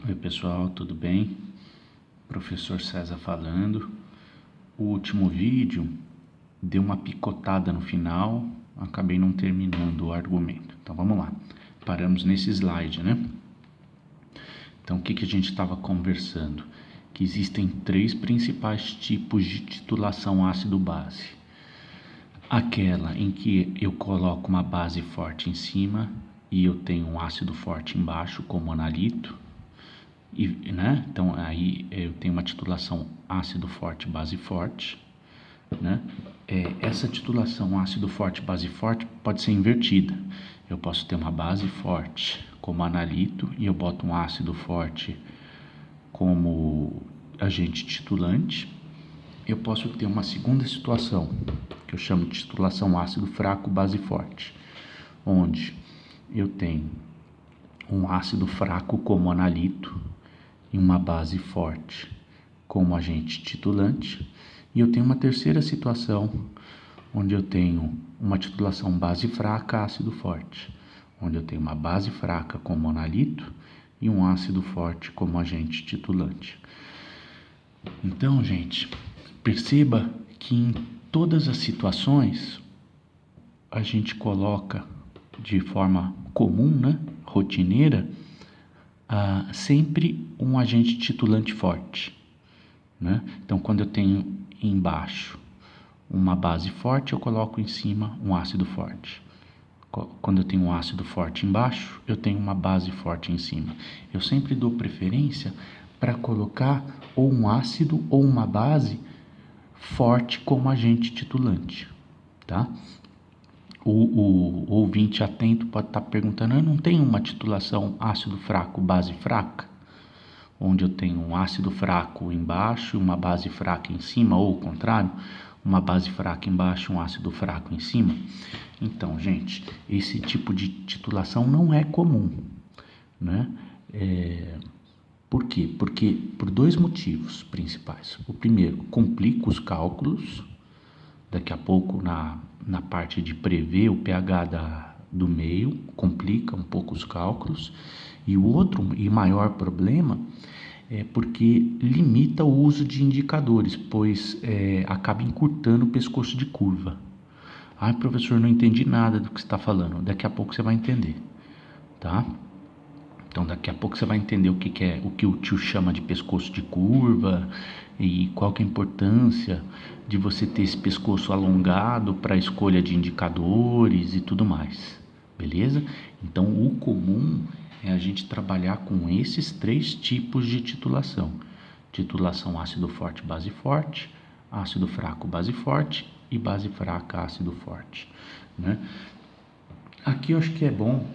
Oi pessoal, tudo bem? Professor César falando. O último vídeo deu uma picotada no final, acabei não terminando o argumento. Então vamos lá, paramos nesse slide, né? Então o que a gente estava conversando? Que existem três principais tipos de titulação ácido-base. Aquela em que eu coloco uma base forte em cima e eu tenho um ácido forte embaixo, como analito. Né? Então aí eu tenho uma titulação ácido forte, base forte, né? Essa titulação ácido forte, base forte pode ser invertida. Eu posso ter uma base forte como analito e eu boto um ácido forte como agente titulante. Eu posso ter uma segunda situação que eu chamo de titulação ácido fraco, base forte, onde eu tenho um ácido fraco como analito e uma base forte como agente titulante, e eu tenho uma terceira situação onde eu tenho uma titulação base fraca, ácido forte, onde eu tenho uma base fraca como analito e um ácido forte como agente titulante. Então, gente, perceba que em todas as situações a gente coloca de forma comum, né, rotineira, sempre um agente titulante forte, né? Então, quando eu tenho embaixo uma base forte, eu coloco em cima um ácido forte. Quando eu tenho um ácido forte embaixo, eu tenho uma base forte em cima. Eu sempre dou preferência para colocar ou um ácido ou uma base forte como agente titulante, tá? O ouvinte atento pode estar perguntando: eu não tenho uma titulação ácido fraco, base fraca? Onde eu tenho um ácido fraco embaixo e uma base fraca em cima, ou o contrário, uma base fraca embaixo e um ácido fraco em cima. Então, gente, esse tipo de titulação não é comum, né? Por quê? Porque por dois motivos principais. O primeiro, complica os cálculos. Daqui a pouco, na parte de prever o pH do meio, complica um pouco os cálculos. E o outro e maior problema é porque limita o uso de indicadores, pois acaba encurtando o pescoço de curva. Ai, professor, não entendi nada do que você está falando. Daqui a pouco você vai entender, tá? Então, daqui a pouco você vai entender o que o tio chama de pescoço de curva e qual que é a importância de você ter esse pescoço alongado para a escolha de indicadores e tudo mais, beleza? Então, o comum é a gente trabalhar com esses três tipos de titulação: titulação ácido forte, base forte, ácido fraco, base forte e base fraca, ácido forte, né? Aqui eu acho que é bom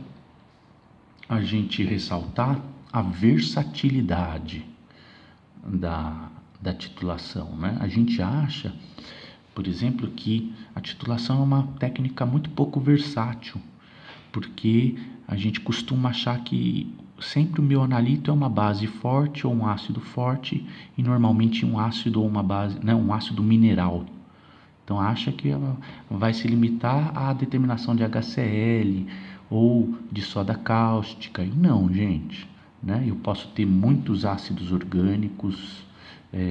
a gente ressaltar a versatilidade da titulação, né? A gente acha, por exemplo, que a titulação é uma técnica muito pouco versátil, porque a gente costuma achar que sempre o meu analito é uma base forte ou um ácido forte, e normalmente um ácido ou uma base, né, um ácido mineral. Então acha que ela vai se limitar à determinação de HCl ou de soda cáustica. E não, gente, né? Eu posso ter muitos ácidos orgânicos,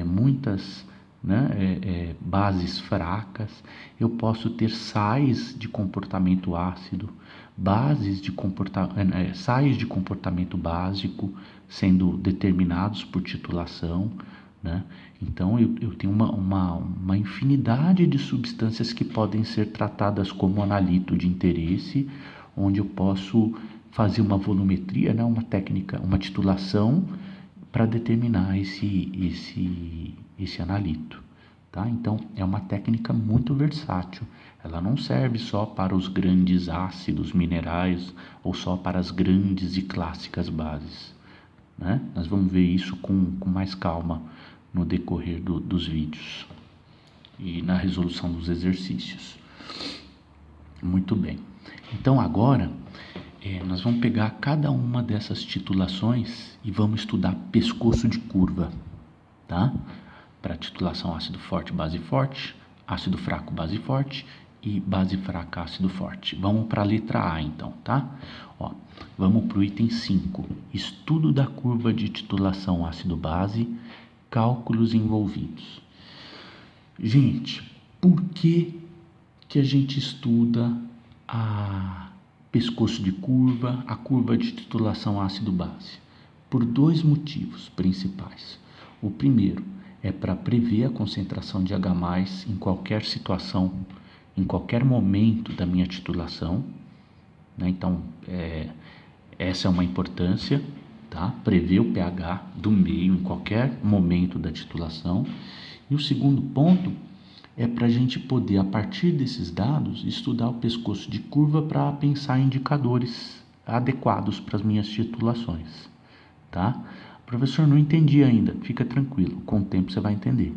muitas, né, bases fracas. Eu posso ter sais de comportamento ácido, sais de comportamento básico sendo determinados por titulação, né? Então eu tenho uma infinidade de substâncias que podem ser tratadas como analito de interesse, onde eu posso fazer uma volumetria, né, uma técnica, uma titulação para determinar esse analito, tá? Então é uma técnica muito versátil. Ela não serve só para os grandes ácidos minerais ou só para as grandes e clássicas bases, né? Nós vamos ver isso com mais calma no decorrer dos vídeos e na resolução dos exercícios. Muito bem. Então agora nós vamos pegar cada uma dessas titulações e vamos estudar pescoço de curva, tá? Para titulação ácido forte, base forte, ácido fraco, base forte e base fraca, ácido forte. Vamos para a letra A então, tá? Ó, vamos para o item 5, estudo da curva de titulação ácido-base, cálculos envolvidos. Gente, por que a gente estuda a pescoço de curva, a curva de titulação ácido-base? Por dois motivos principais. O primeiro é para prever a concentração de H+, em qualquer situação, em qualquer momento da minha titulação, né? Então, essa é uma importância, tá? Prever o pH do meio em qualquer momento da titulação. E o segundo ponto é para a gente poder, a partir desses dados, estudar o pescoço de curva para pensar em indicadores adequados para as minhas titulações, tá? Professor, não entendi ainda, fica tranquilo, com o tempo você vai entender,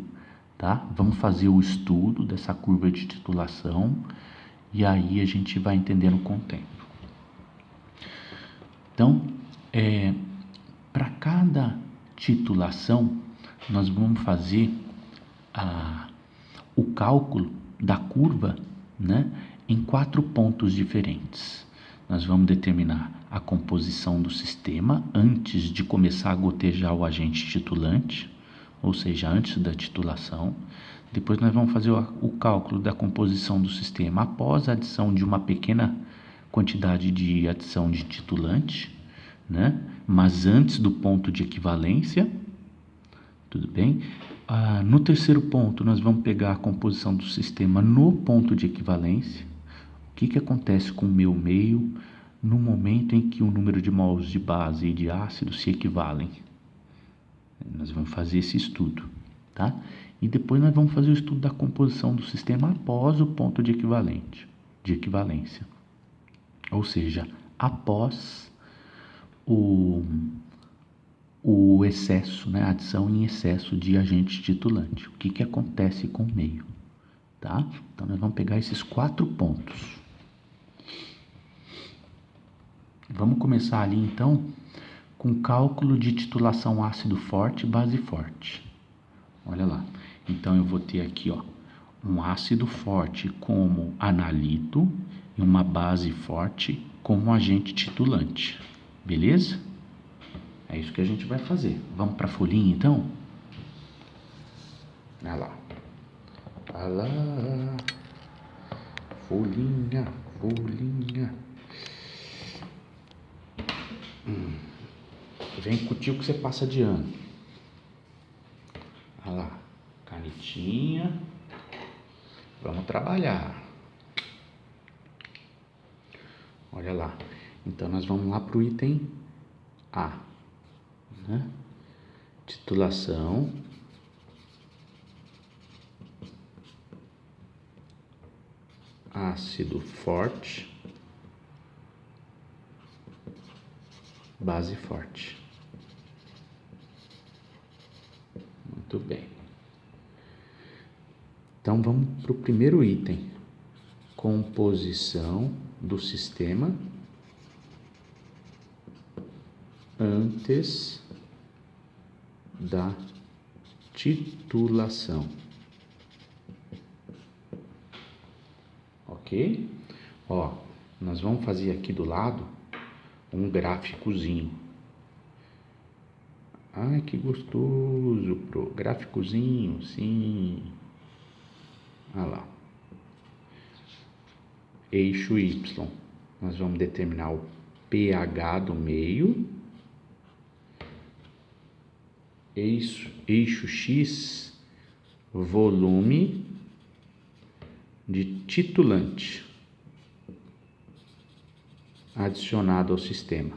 tá? Vamos fazer o estudo dessa curva de titulação e aí a gente vai entendendo com o tempo. Então, para cada titulação, nós vamos fazer o cálculo da curva, né, em 4 pontos diferentes. Nós vamos determinar a composição do sistema antes de começar a gotejar o agente titulante, ou seja, antes da titulação. Depois nós vamos fazer o cálculo da composição do sistema após a adição de uma pequena quantidade de adição de titulante, né, mas antes do ponto de equivalência, tudo bem? No terceiro ponto, nós vamos pegar a composição do sistema no ponto de equivalência. O que acontece com o meu meio no momento em que o número de mols de base e de ácido se equivalem? Nós vamos fazer esse estudo, tá? E depois nós vamos fazer o estudo da composição do sistema após o ponto de equivalência. Ou seja, após o excesso, né, a adição em excesso de agente titulante. O que acontece com o meio, tá? Então, nós vamos pegar esses 4 pontos. Vamos começar ali, então, com cálculo de titulação ácido forte, base forte. Olha lá. Então, eu vou ter aqui, ó, um ácido forte como analito e uma base forte como agente titulante. Beleza? É isso que a gente vai fazer. Vamos para a folhinha, então? Olha lá. Olha lá. Folhinha, folhinha. Vem com o tio que você passa de ano. Olha lá. Canetinha. Vamos trabalhar. Olha lá. Então, nós vamos lá para o item A, né? Titulação ácido forte, base forte. Muito bem. Então, vamos para o primeiro item. Composição do sistema antes da titulação. Ok? Ó, nós vamos fazer aqui do lado um gráficozinho. Ai, que gostoso, pro gráficozinho, sim. Olha lá. Eixo Y. Nós vamos determinar o pH do meio. Eixo X, volume de titulante adicionado ao sistema,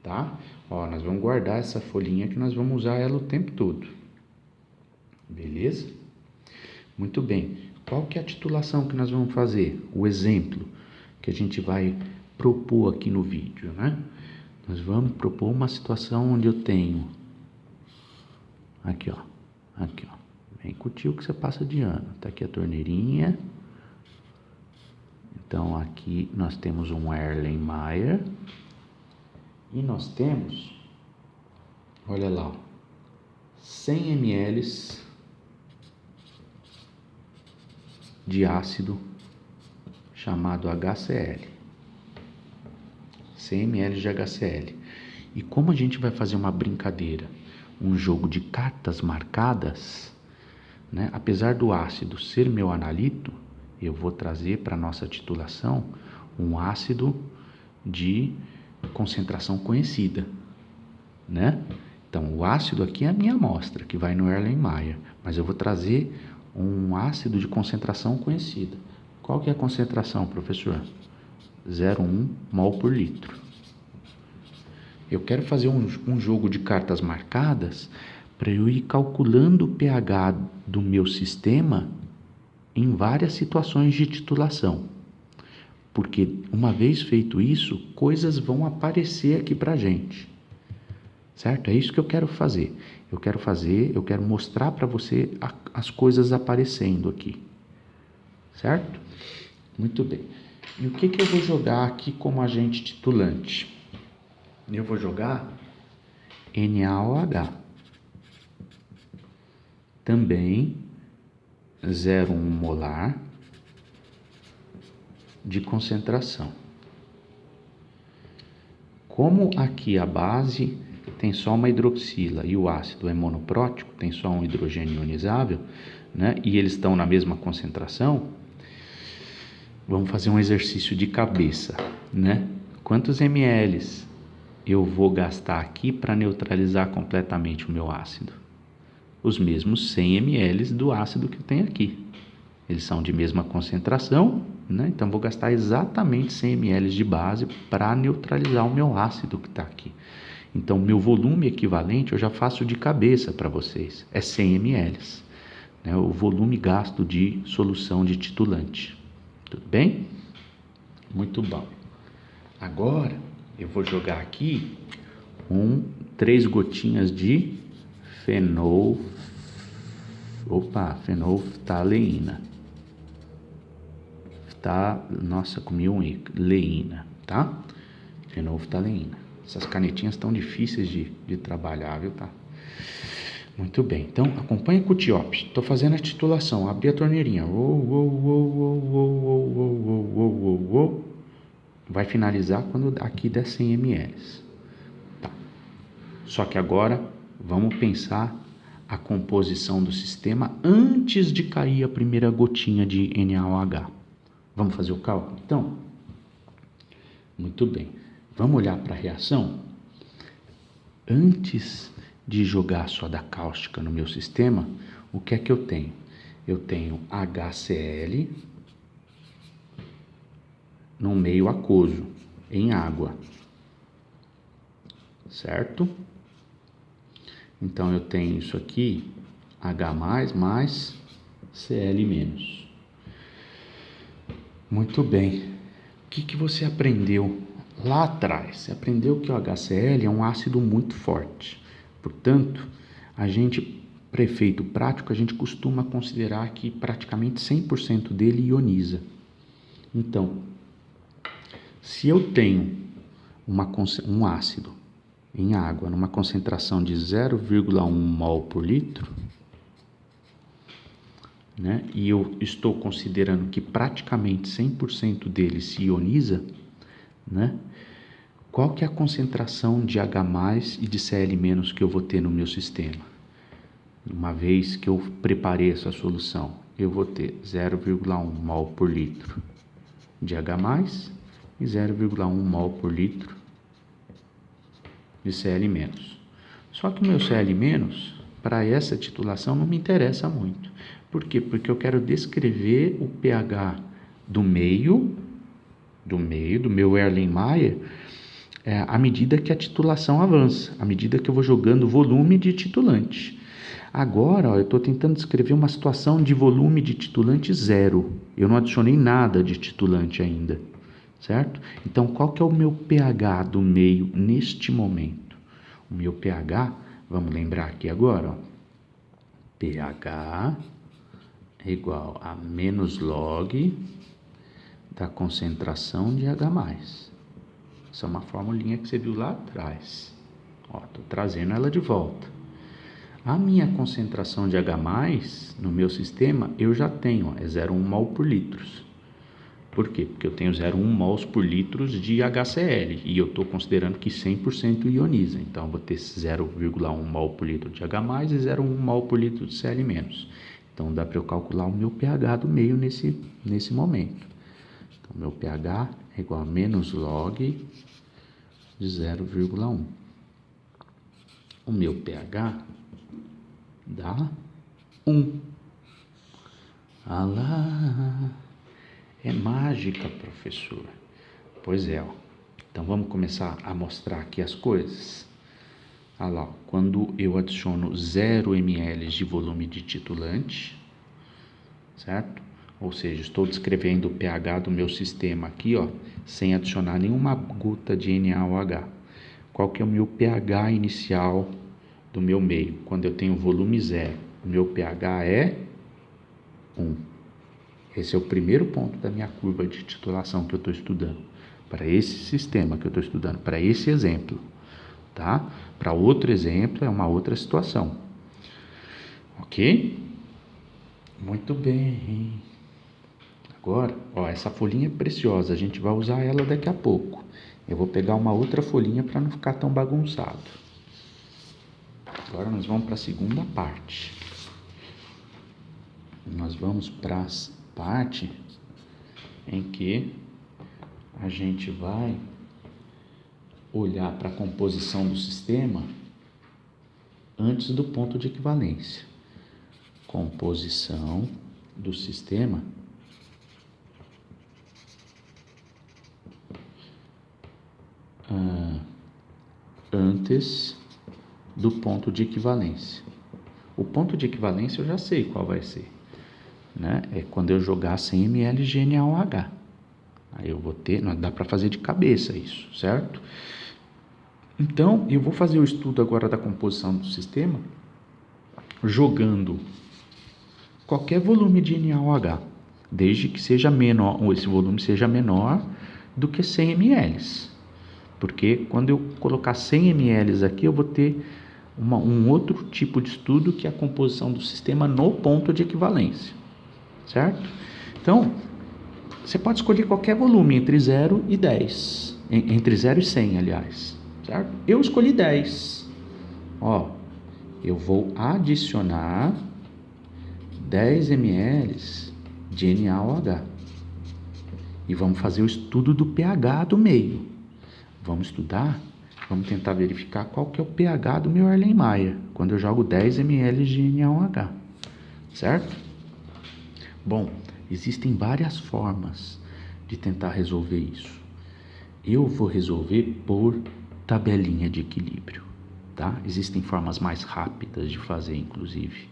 tá? Ó, nós vamos guardar essa folhinha que nós vamos usar ela o tempo todo, beleza? Muito bem. Qual que é a titulação que nós vamos fazer? O exemplo que a gente vai propor aqui no vídeo, né? Nós vamos propor uma situação onde eu tenho aqui, ó. Vem com o tio que você passa de ano. Tá aqui a torneirinha. Então, aqui nós temos um Erlenmeyer. E nós temos, olha lá, 100 ml de ácido chamado HCl. 100 ml de HCl. E como a gente vai fazer uma brincadeira, um jogo de cartas marcadas, né? Apesar do ácido ser meu analito, eu vou trazer para a nossa titulação um ácido de concentração conhecida, né? Então, o ácido aqui é a minha amostra, que vai no Erlenmeyer, mas eu vou trazer um ácido de concentração conhecida. Qual que é a concentração, professor? 0,1 mol por litro. Eu quero fazer um jogo de cartas marcadas para eu ir calculando o pH do meu sistema em várias situações de titulação. Porque uma vez feito isso, coisas vão aparecer aqui para a gente. Certo? É isso que eu quero fazer. Eu quero mostrar para você as coisas aparecendo aqui. Certo? Muito bem. E o que eu vou jogar aqui como agente titulante? Eu vou jogar NaOH. Também 0,1 molar de concentração. Como aqui a base tem só uma hidroxila e o ácido é monoprótico, tem só um hidrogênio ionizável, né? E eles estão na mesma concentração, vamos fazer um exercício de cabeça, né? Quantos ml eu vou gastar aqui para neutralizar completamente o meu ácido? Os mesmos 100 ml do ácido que eu tenho aqui. Eles são de mesma concentração, né? Então vou gastar exatamente 100 ml de base para neutralizar o meu ácido que está aqui. Então meu volume equivalente eu já faço de cabeça para vocês, é 100 ml, né? O volume gasto de solução de titulante. Tudo bem? Muito bom. Agora eu vou jogar aqui 3 gotinhas de fenolftaleína. Nossa, comi leína, tá? Fenolftaleína. Essas canetinhas estão difíceis de trabalhar, viu, tá? Muito bem, então acompanha com o TIOP. Estou fazendo a titulação, abri a torneirinha. Vai finalizar quando aqui der 100 ml. Tá. Só que agora vamos pensar a composição do sistema antes de cair a primeira gotinha de NaOH. Vamos fazer o cálculo, então? Muito bem. Vamos olhar para a reação? Antes de jogar soda cáustica no meu sistema, o que é que eu tenho? Eu tenho HCl no meio aquoso, em água. Certo? Então, eu tenho isso aqui, H+, mais Cl-. Muito bem. O que você aprendeu lá atrás? Você aprendeu que o HCl é um ácido muito forte. Portanto, para efeito prático, a gente costuma considerar que praticamente 100% dele ioniza. Então, se eu tenho um ácido em água numa concentração de 0,1 mol por litro, né, e eu estou considerando que praticamente 100% dele se ioniza, né, qual que é a concentração de H+ e de Cl- que eu vou ter no meu sistema? Uma vez que eu preparei essa solução, eu vou ter 0,1 mol por litro de H+ e 0,1 mol por litro de Cl-. Só que o meu Cl- para essa titulação não me interessa muito. Por quê? Porque eu quero descrever o pH do meu Erlenmeyer, à medida que a titulação avança, à medida que eu vou jogando volume de titulante. Agora, eu estou tentando descrever uma situação de volume de titulante 0. Eu não adicionei nada de titulante ainda, certo? Então, qual que é o meu pH do meio neste momento? O meu pH, vamos lembrar aqui agora, ó, pH é igual a menos log da concentração de H+. Essa é uma formulinha que você viu lá atrás. Estou trazendo ela de volta. A minha concentração de H+, no meu sistema, eu já tenho, é 0,1 mol por litro. Por quê? Porque eu tenho 0,1 mols por litro de HCl e eu estou considerando que 100% ioniza. Então, eu vou ter 0,1 mol por litro de H+, e 0,1 mol por litro de Cl-. Então, dá para eu calcular o meu pH do meio nesse momento. Então, meu pH é igual a menos log de 0,1. O meu pH dá 1. Ah lá, é mágica, professor. Pois é, ó. Então vamos começar a mostrar aqui as coisas. Ah lá, ó. Quando eu adiciono 0 ml de volume de titulante, certo? Ou seja, estou descrevendo o pH do meu sistema aqui, ó, sem adicionar nenhuma gota de NaOH. Qual que é o meu pH inicial do meu meio? Quando eu tenho volume 0, o meu pH é 1. Esse é o primeiro ponto da minha curva de titulação que eu estou estudando. Para esse sistema que eu estou estudando, para esse exemplo, tá? Para outro exemplo é uma outra situação. Ok? Muito bem. Agora, ó, essa folhinha é preciosa, a gente vai usar ela daqui a pouco. Eu vou pegar uma outra folhinha para não ficar tão bagunçado. Agora nós vamos para a segunda parte. Nós vamos para a parte em que a gente vai olhar para a composição do sistema antes do ponto de equivalência. Composição do sistema antes do ponto de equivalência. O ponto de equivalência eu já sei qual vai ser, né? É quando eu jogar 100 ml de NaOH. Aí eu vou ter, não dá para fazer de cabeça isso, certo? Então, eu vou fazer o estudo agora da composição do sistema jogando qualquer volume de NaOH, desde que seja menor, ou esse volume seja menor do que 100 ml. Porque quando eu colocar 100 ml aqui, eu vou ter um outro tipo de estudo, que é a composição do sistema no ponto de equivalência, certo? Então, você pode escolher qualquer volume entre 0 e 10, entre 0 e 100, aliás, certo? Eu escolhi 10. Ó, eu vou adicionar 10 ml de NaOH e vamos fazer o estudo do pH do meio. Vamos estudar, vamos tentar verificar qual que é o pH do meu Erlenmeyer quando eu jogo 10 ml de NaOH, certo? Bom, existem várias formas de tentar resolver isso. Eu vou resolver por tabelinha de equilíbrio, tá? Existem formas mais rápidas de fazer, inclusive.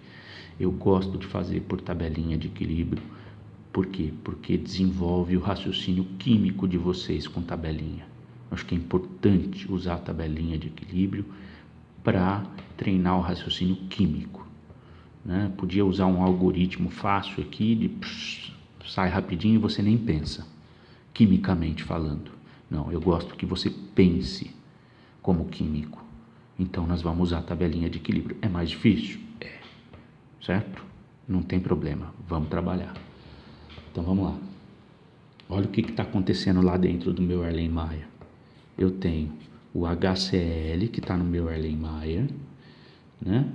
Eu gosto de fazer por tabelinha de equilíbrio. Por quê? Porque desenvolve o raciocínio químico de vocês com tabelinha. Acho que é importante usar a tabelinha de equilíbrio para treinar o raciocínio químico, né? Podia usar um algoritmo fácil aqui, sai rapidinho e você nem pensa, quimicamente falando. Não, eu gosto que você pense como químico. Então nós vamos usar a tabelinha de equilíbrio. É mais difícil? É. Certo? Não tem problema, vamos trabalhar. Então vamos lá. Olha o que está acontecendo lá dentro do meu Erlenmeyer. Eu tenho o HCl que está no meu Erlenmeyer, né?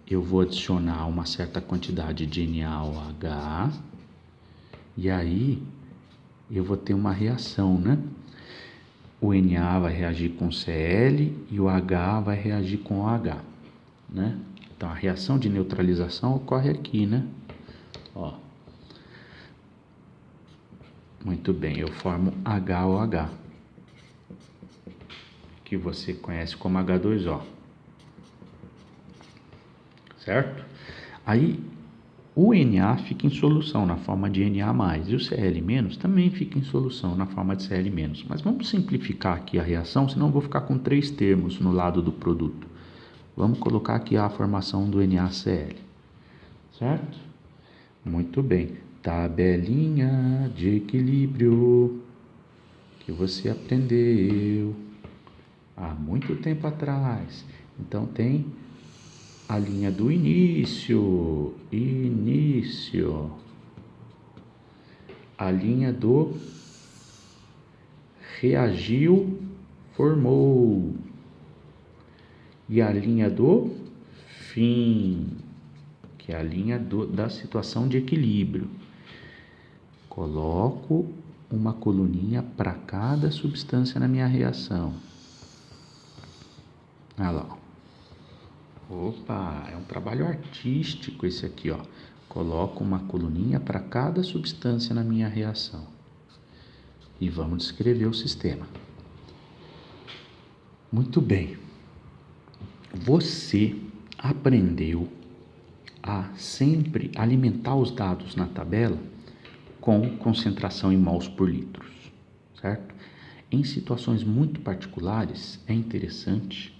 Eu vou adicionar uma certa quantidade de NaOH e aí eu vou ter uma reação, né? O Na vai reagir com Cl e o H vai reagir com OH, né? Então a reação de neutralização ocorre aqui, né? Ó. Muito bem, eu formo HOH, que você conhece como H2O, certo? Aí o Na fica em solução na forma de Na+, e o Cl- também fica em solução na forma de Cl-. Mas vamos simplificar aqui a reação, senão eu vou ficar com 3 termos no lado do produto. Vamos colocar aqui a formação do NaCl, certo? Muito bem, tabelinha de equilíbrio que você aprendeu há muito tempo atrás. Então tem a linha do início, a linha do reagiu, formou. E a linha do fim, que é a linha da situação de equilíbrio. Coloco uma coluninha para cada substância na minha reação. Olha lá. Opa, é um trabalho artístico esse aqui, ó. Coloco uma coluninha para cada substância na minha reação. E vamos descrever o sistema. Muito bem. Você aprendeu a sempre alimentar os dados na tabela com concentração em mols por litros, certo? Em situações muito particulares, é interessante,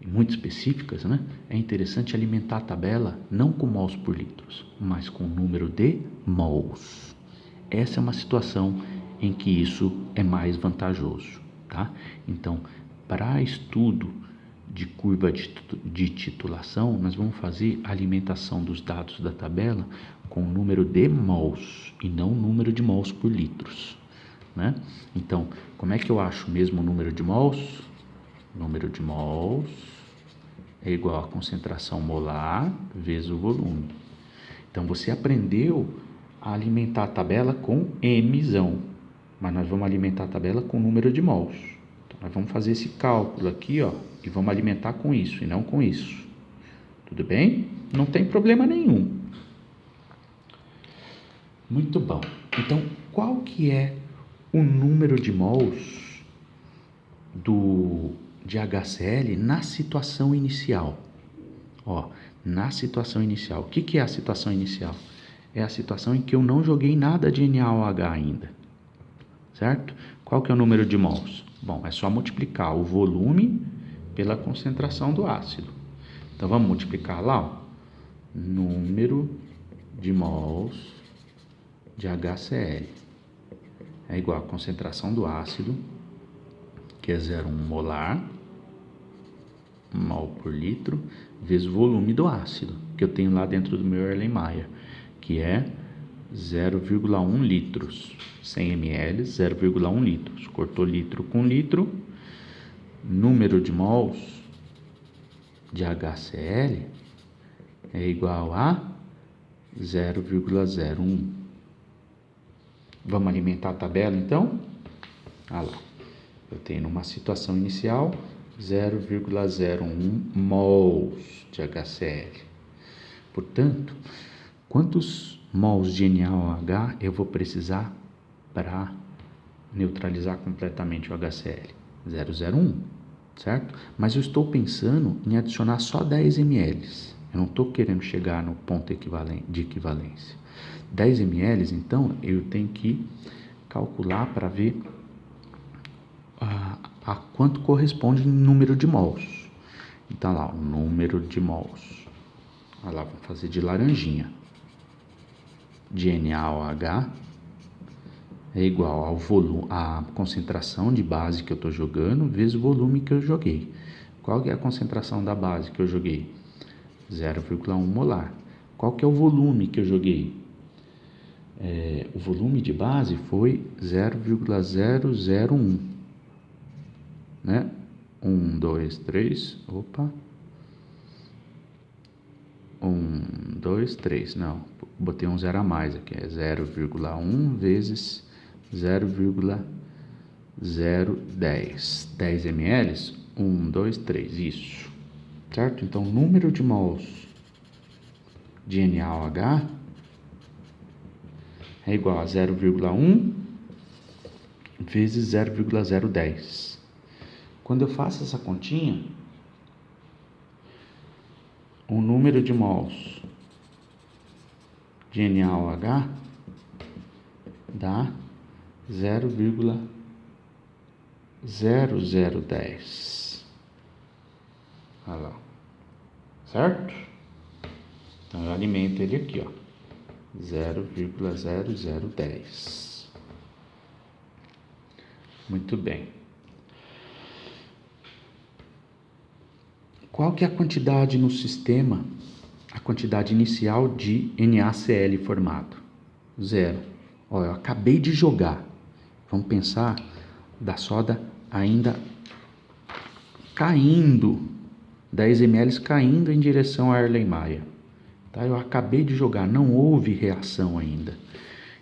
e muito específicas, né? É interessante alimentar a tabela não com mols por litros, mas com o número de mols. Essa é uma situação em que isso é mais vantajoso, tá? Então, para estudo de curva de titulação, nós vamos fazer a alimentação dos dados da tabela com o número de mols e não o número de mols por litros, né? Então, como é que eu acho mesmo o número de mols? O número de mols é igual a concentração molar vezes o volume. Então, você aprendeu a alimentar a tabela com Mzão, mas nós vamos alimentar a tabela com o número de mols. Então, nós vamos fazer esse cálculo aqui, ó, e vamos alimentar com isso e não com isso. Tudo bem? Não tem problema nenhum. Muito bom. Então, qual que é o número de mols de HCl na situação inicial? Ó, na situação inicial. O que é a situação inicial? É a situação em que eu não joguei nada de NaOH ainda, certo? Qual que é o número de mols? Bom, é só multiplicar o volume pela concentração do ácido. Então, vamos multiplicar lá, ó. Número de mols de HCl é igual a concentração do ácido, que é 0,1 molar, mol por litro, vezes o volume do ácido, que eu tenho lá dentro do meu Erlenmeyer, que é 0,1 litros. 100 ml, 0,1 litros. Cortou litro com litro. Número de mols de HCl é igual a 0,01. Vamos alimentar a tabela, então? Ah lá. Eu tenho numa situação inicial 0,01 mols de HCl. Portanto, quantos mols de NaOH eu vou precisar para neutralizar completamente o HCl? 0,01, certo? Mas eu estou pensando em adicionar só 10 ml. Eu não estou querendo chegar no ponto de equivalência. 10 ml, então, eu tenho que calcular para ver a quanto corresponde em número de mols. Então, lá, o número de mols. Olha lá, vou fazer de laranjinha. De NaOH é igual ao volume, a concentração de base que eu estou jogando vezes o volume que eu joguei. Qual que é a concentração da base que eu joguei? 0,1 molar. Qual que é o volume que eu joguei? O volume de base foi 0,001, né? 1, 2, 3, opa. 1, 2, 3, não, botei um zero a mais aqui, é 0,1 vezes 0,010, 10 ml, 1, 2, 3, isso, certo? Então, o número de mols de NaOH é igual a 0,1 vezes 0,010. Quando eu faço essa continha, o número de mols de NaOH dá 0,0010. Olha lá. Certo? Então eu alimento ele aqui, ó. 0,0010. Muito bem. Qual que é a quantidade no sistema, a quantidade inicial de NaCl formado? 0. Ó, eu acabei de jogar. Vamos pensar da soda ainda caindo, 10 ml caindo em direção a Erlenmeyer. Tá? Eu acabei de jogar, não houve reação ainda.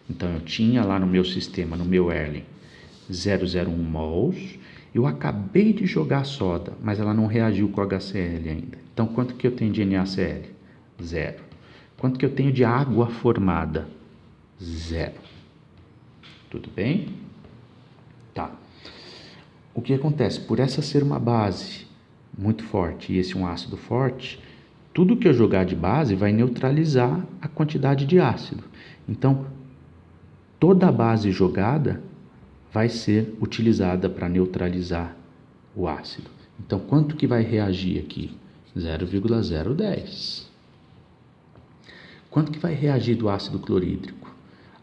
Então eu tinha lá no meu sistema, no meu Erlen, 0,01 mols. Eu acabei de jogar a soda, mas ela não reagiu com o HCl ainda. Então quanto que eu tenho de NaCl? 0. Quanto que eu tenho de água formada? 0. Tudo bem? Tá. O que acontece? Por essa ser uma base muito forte e esse um ácido forte, tudo que eu jogar de base vai neutralizar a quantidade de ácido. Então, toda a base jogada vai ser utilizada para neutralizar o ácido. Então, quanto que vai reagir aqui? 0,010. Quanto que vai reagir do ácido clorídrico?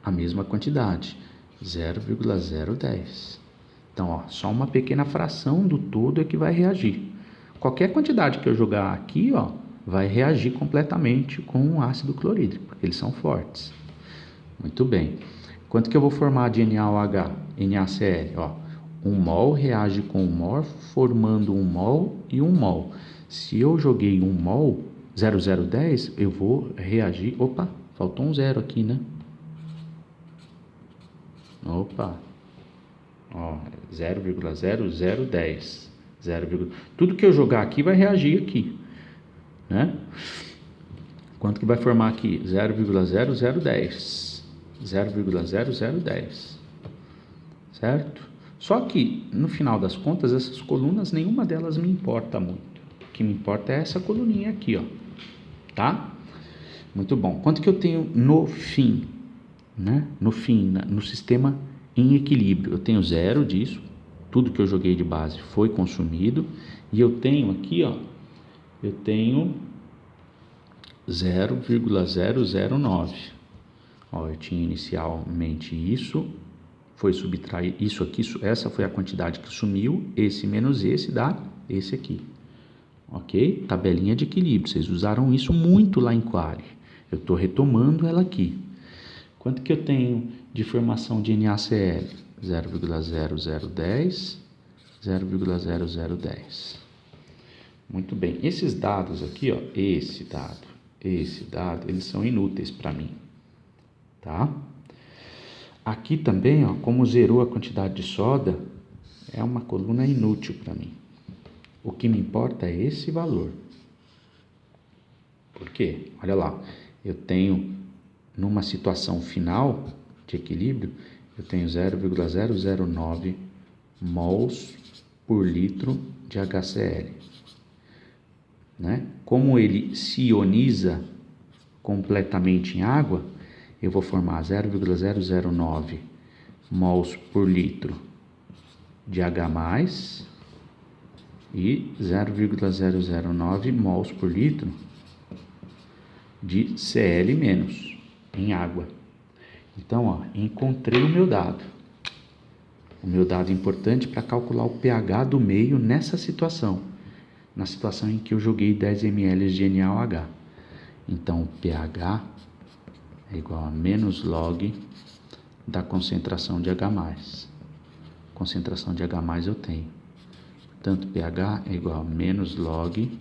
A mesma quantidade, 0,010. Então, ó, só uma pequena fração do todo é que vai reagir. Qualquer quantidade que eu jogar aqui, ó, vai reagir completamente com o ácido clorídrico, porque eles são fortes. Muito bem. Quanto que eu vou formar de NaOH, NaCl? Ó, 1 mol reage com 1 mol, formando 1 mol e 1 mol. Se eu joguei 1 mol, 0,010, eu vou reagir... Opa, faltou um zero aqui, né? Opa, ó, 0,0010. Tudo que eu jogar aqui vai reagir aqui, né? Quanto que vai formar aqui? 0,0010. 0,0010. Certo? Só que, no final das contas, essas colunas, nenhuma delas me importa muito. O que me importa é essa coluninha aqui, ó. Tá? Muito bom. Quanto que eu tenho no fim? Né? No fim, no sistema em equilíbrio. Eu tenho 0 disso. Tudo que eu joguei de base foi consumido. E eu tenho aqui, ó. Eu tenho 0,009. Ó, eu tinha inicialmente isso. Foi subtrair isso aqui. Essa foi a quantidade que sumiu. Esse menos esse dá esse aqui. Ok? Tabelinha de equilíbrio. Vocês usaram isso muito lá em Quali. Eu estou retomando ela aqui. Quanto que eu tenho de formação de NaCl? 0,0010, 0,0010. Muito bem. Esses dados aqui, ó, esse dado, eles são inúteis para mim. Tá? Aqui também, ó, como zerou a quantidade de soda, é uma coluna inútil para mim. O que me importa é esse valor. Por quê? Olha lá, eu tenho, numa situação final de equilíbrio, eu tenho 0,009 mols por litro de HCl. Né? Como ele se ioniza completamente em água, eu vou formar 0,009 mols por litro de H+, e 0,009 mols por litro de Cl- em água. Então, ó, encontrei o meu dado. O meu dado importante para calcular o pH do meio nessa situação. Na situação em que eu joguei 10 ml de NaOH. Então, o pH é igual a menos log da concentração de H+. Concentração de H+ eu tenho. Portanto, pH é igual a menos log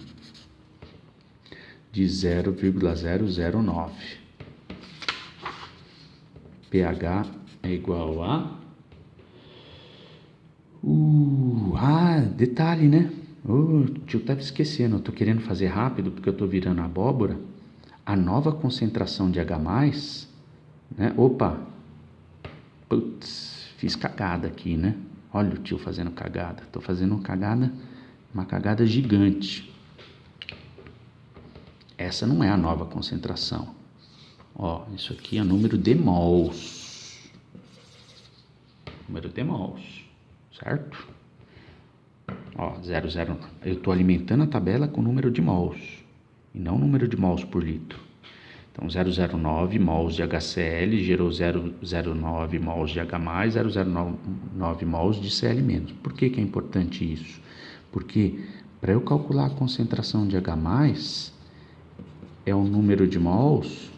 de 0,009. pH é igual a... detalhe, né? O tio estava esquecendo, eu estou querendo fazer rápido porque eu estou virando abóbora. A nova concentração de H+, né? Opa! Putz, fiz cagada aqui, né? Olha o tio fazendo cagada. Estou fazendo uma cagada gigante. Essa não é a nova concentração. Ó, isso aqui é o número de mols. Número de mols, certo? Ó, 0,0. Eu estou alimentando a tabela com o número de mols e não o número de mols por litro. Então, 0,09 mols de HCl gerou 0,09 mols de H+, 0,09 mols de Cl-. Por que é importante isso? Porque para eu calcular a concentração de H+, é o número de mols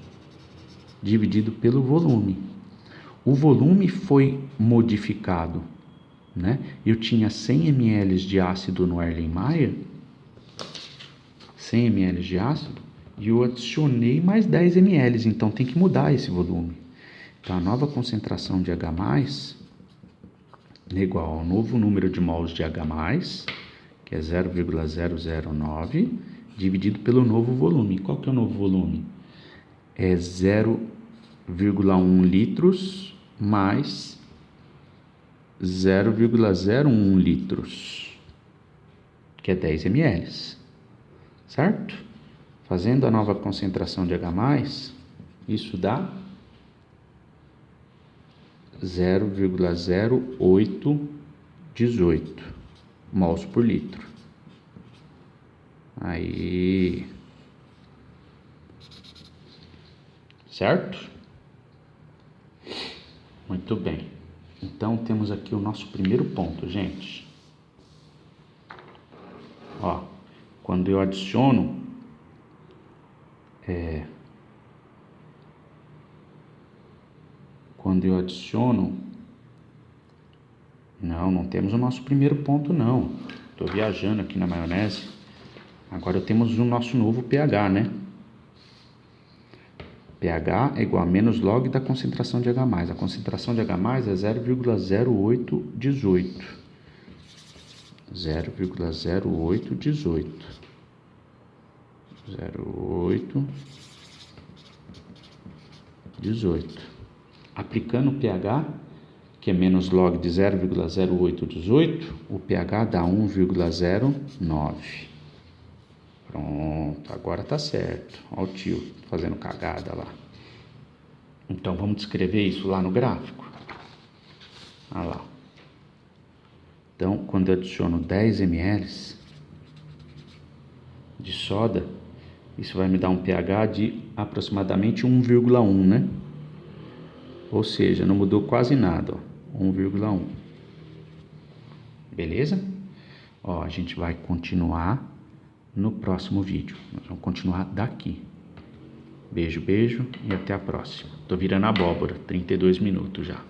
dividido pelo volume. o volume foi modificado, né? Eu tinha 100 ml de ácido no Erlenmeyer, 100 ml de ácido, e eu adicionei mais 10 ml, então tem que mudar esse volume. Então a nova concentração de H+, é igual ao novo número de mols de H+, que é 0,009, dividido pelo novo volume. Qual que é o novo volume? É 0,1 litros mais 0,01 litros, que é 10 ml, certo? Fazendo a nova concentração de H+, isso dá 0,0818 mols por litro. Aí, certo? Muito bem. Então temos aqui o nosso primeiro ponto, gente. Ó, quando eu adiciono não temos o nosso primeiro ponto não. Estou viajando aqui na maionese. Agora temos o nosso novo pH, né? pH é igual a menos log da concentração de H+. A concentração de H+ é 0,0818. 0,0818. 0,818. Aplicando o pH, que é menos log de 0,0818, o pH dá 1,09. Pronto, agora tá certo. Olha o tio fazendo cagada lá. Então vamos descrever isso lá no gráfico. Olha lá. Então, quando eu adiciono 10 ml de soda, isso vai me dar um pH de aproximadamente 1,1, né? Ou seja, não mudou quase nada, ó. 1,1. Beleza? Ó, a gente vai continuar no próximo vídeo. Nós vamos continuar daqui. Beijo, beijo e até a próxima. Tô virando abóbora, 32 minutos já.